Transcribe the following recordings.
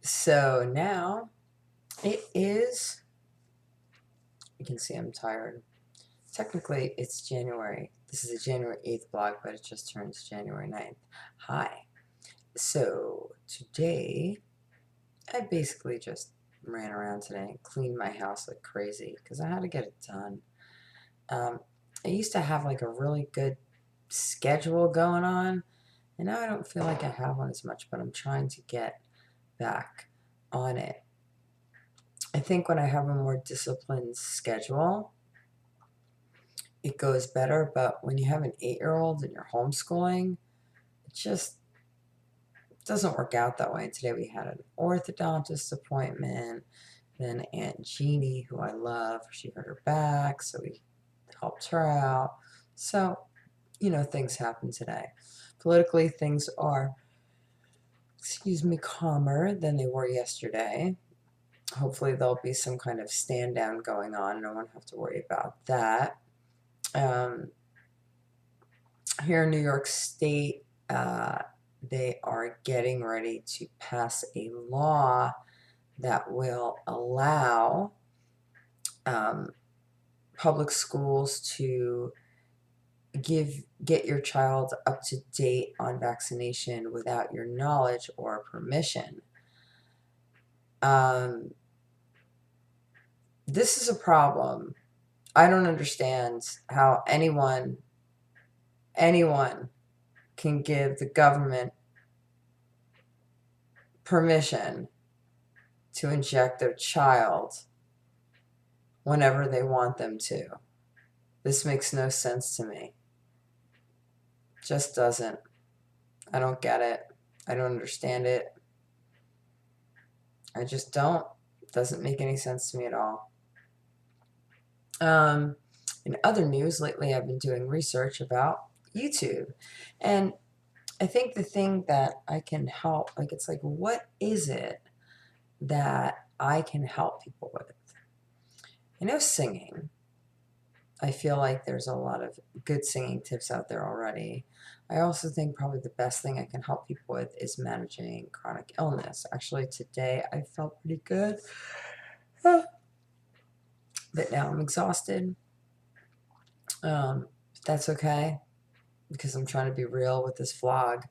So now it is, you can see I'm tired. Technically, it's January. This is a January 8th blog, but it just turns January 9th. Hi. So today, I basically just ran around today and cleaned my house like crazy because I had to get it done. Um, I used to have like a really good schedule going on, and now I don't feel like I have one as much, but I'm trying to get back on it. I think when I have a more disciplined schedule, it goes better. But when you have an 8-year-old and you're homeschooling, it just doesn't work out that way. And today we had an orthodontist appointment. Then Aunt Jeannie, who I love, she hurt her back, so we helped her out. So, things happen today. Politically, things are, calmer than they were yesterday. Hopefully, there'll be some kind of stand down going on, and I won't have to worry about that. Um, Here in New York State, they are getting ready to pass a law that will allow um, public schools to get your child up to date on vaccination without your knowledge or permission. This is a problem. I don't understand how anyone can give the government permission to inject their child whenever they want them to. This makes no sense to me. Just doesn't. I don't get it. I don't understand it. I just don't. It doesn't make any sense to me at all. In other news, lately I've been doing research about YouTube. And I think the thing that I can help, it's like, what is it that I can help people with? I know singing. I feel like there's a lot of good singing tips out there already. I also think probably the best thing I can help people with is managing chronic illness. Actually, today I felt pretty good, but now I'm exhausted. That's okay because I'm trying to be real with this vlog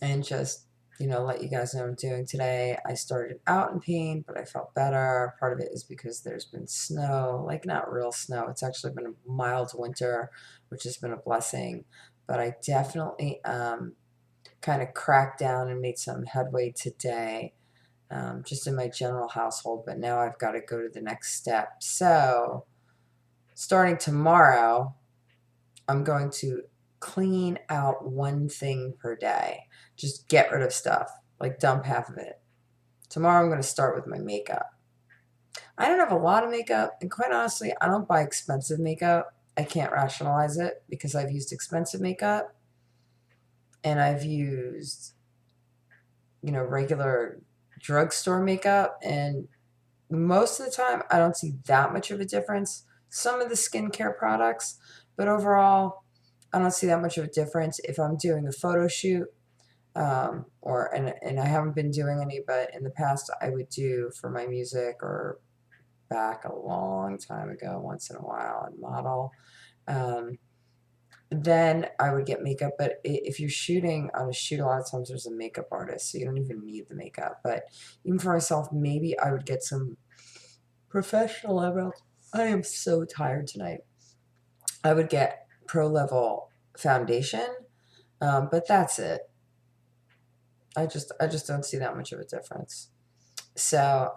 and just, let you guys know what I'm doing today. I started out in pain, but I felt better. Part of it is because there's been snow, like not real snow. It's actually been a mild winter, which has been a blessing. But I definitely kind of cracked down and made some headway today, just in my general household. But now I've got to go to the next step. So starting tomorrow, I'm going to clean out one thing per day. Just get rid of stuff, like dump half of it. Tomorrow I'm going to start with my makeup. I don't have a lot of makeup, and quite honestly, I don't buy expensive makeup. I can't rationalize it because I've used expensive makeup and I've used, regular drugstore makeup, and most of the time I don't see that much of a difference. Some of the skincare products, but overall, I don't see that much of a difference. If I'm doing a photo shoot, and I haven't been doing any, but in the past I would do for my music, or back a long time ago, once in a while, and model. Um, then I would get makeup, but if you're shooting on a shoot, a lot of times there's a makeup artist, so you don't even need the makeup. But even for myself, maybe I would get some professional level. I am so tired tonight. I would get pro level foundation, but that's it. I just don't see that much of a difference. So,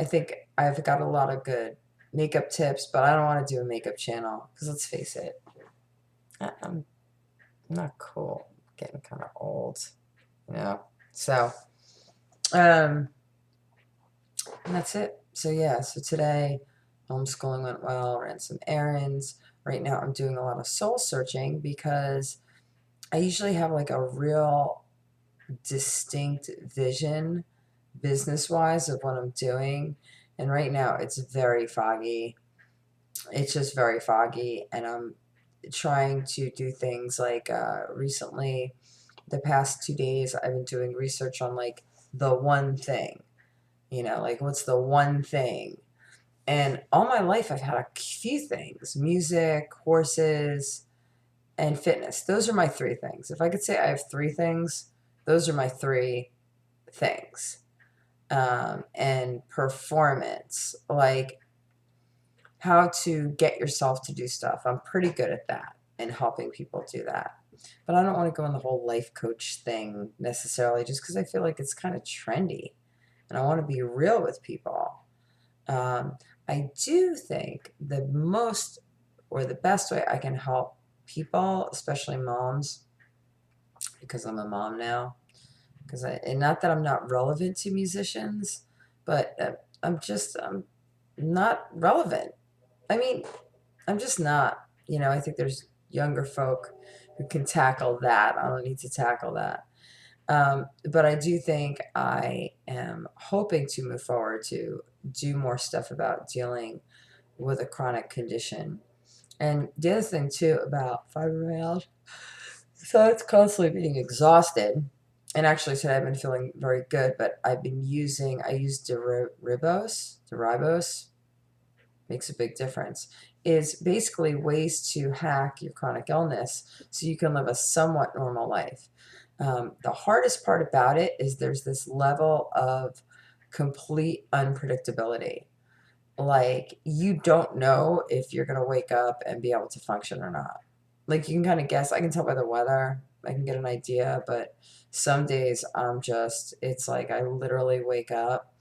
I think I've got a lot of good makeup tips, but I don't want to do a makeup channel because let's face it, I'm not cool. I'm getting kind of old. So, and that's it. So yeah, so today homeschooling went well, ran some errands. Right now I'm doing a lot of soul searching because I usually have like a real distinct vision business wise of what I'm doing. And right now it's very foggy. It's just very foggy. And I'm trying to do things like recently the past 2 days, I've been doing research on like the one thing, like what's the one thing? And all my life, I've had a few things: music, horses, and fitness. Those are my three things. If I could say I have three things, those are my three things. And performance, like how to get yourself to do stuff. I'm pretty good at that and helping people do that. But I don't want to go on the whole life coach thing necessarily just because I feel like it's kind of trendy and I want to be real with people. Um, I do think the most or the best way I can help people, especially moms, because I'm a mom now, and not that I'm not relevant to musicians, but I'm not relevant. I mean, I'm just not. I think there's younger folk who can tackle that. I don't need to tackle that. But I do think I am hoping to move forward to do more stuff about dealing with a chronic condition. And the other thing too about fibromyalgia, so it's constantly being exhausted. And actually today I've been feeling very good, but I used Ribos, makes a big difference, is basically ways to hack your chronic illness so you can live a somewhat normal life. The hardest part about it is there's this level of complete unpredictability. Like, you don't know if you're going to wake up and be able to function or not. Like, you can kind of guess. I can tell by the weather. I can get an idea, but some days it's like I literally wake up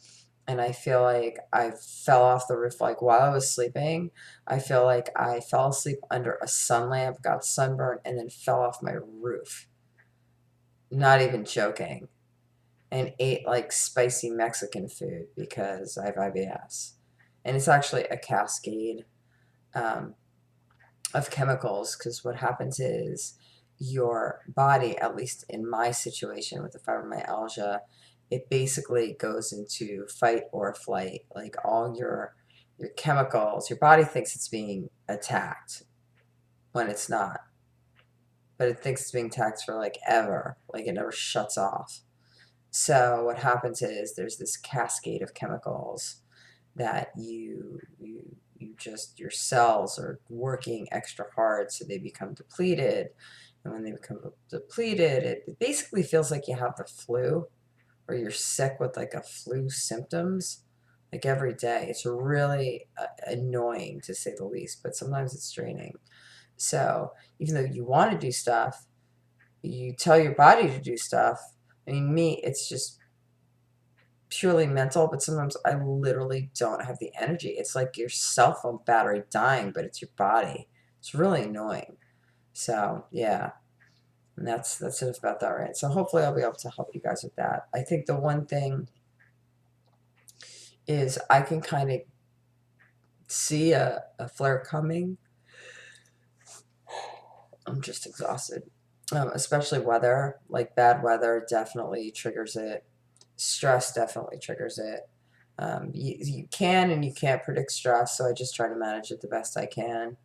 and I feel like I fell off the roof. Like, while I was sleeping, I feel like I fell asleep under a sun lamp, got sunburned, and then fell off my roof. Not even joking. And ate like spicy Mexican food because I have IBS. And it's actually a cascade um, of chemicals, because what happens is your body, at least in my situation with the fibromyalgia, it basically goes into fight or flight. Like, all your chemicals, your body thinks it's being attacked when it's not, but it thinks it's being attacked for like ever, like it never shuts off. So what happens is there's this cascade of chemicals that you just, your cells are working extra hard, so they become depleted. And when they become depleted, it basically feels like you have the flu, or you're sick with like a flu symptoms, like every day. It's really annoying, to say the least, but sometimes it's draining. So even though you want to do stuff, you tell your body to do stuff. I mean, me, it's just purely mental, but sometimes I literally don't have the energy. It's like your cell phone battery dying, but it's your body. It's really annoying. So yeah, and that's it about that, right? So hopefully I'll be able to help you guys with that. I think the one thing is I can kind of see a flare coming. I'm just exhausted. Especially weather, like bad weather definitely triggers it. Stress definitely triggers it. You can and you can't predict stress, so I just try to manage it the best I can.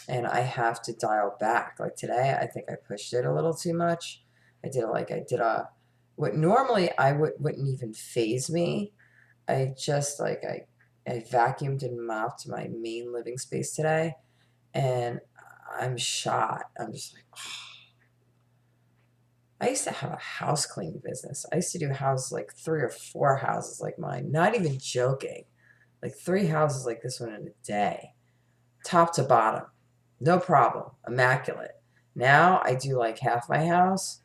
And I have to dial back. Like today, I think I pushed it a little too much. I did what normally wouldn't even phase me. I vacuumed and mopped my main living space today, and I'm shot. I'm just like, I used to have a house cleaning business. I used to do houses, like 3 or 4 houses like mine. Not even joking. Like 3 houses like this one in a day, top to bottom. No problem. Immaculate. Now I do like half my house.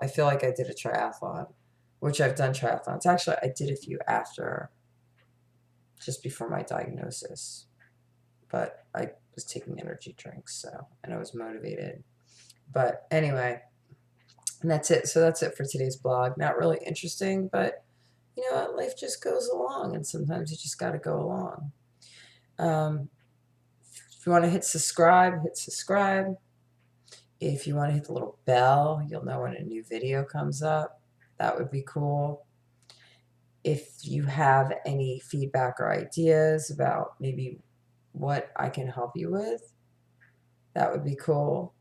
I feel like I did a triathlon, which I've done triathlons. Actually, I did a few after, just before my diagnosis. But I was taking energy drinks, and I was motivated. But anyway, and that's it. So that's it for today's blog. Not really interesting, but you know what? Life just goes along, and sometimes you just got to go along. If you want to hit subscribe, hit subscribe. If you want to hit the little bell, you'll know when a new video comes up. That would be cool. If you have any feedback or ideas about maybe what I can help you with, that would be cool.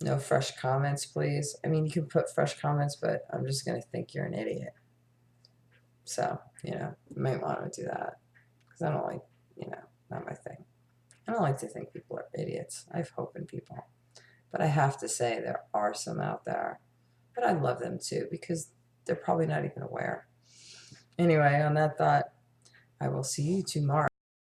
No fresh comments, please. I mean, you can put fresh comments, but I'm just going to think you're an idiot. So, you might want to do that. Because I don't like, not my thing. I don't like to think people are idiots. I have hope in people. But I have to say there are some out there. But I love them too because they're probably not even aware. Anyway, on that thought, I will see you tomorrow.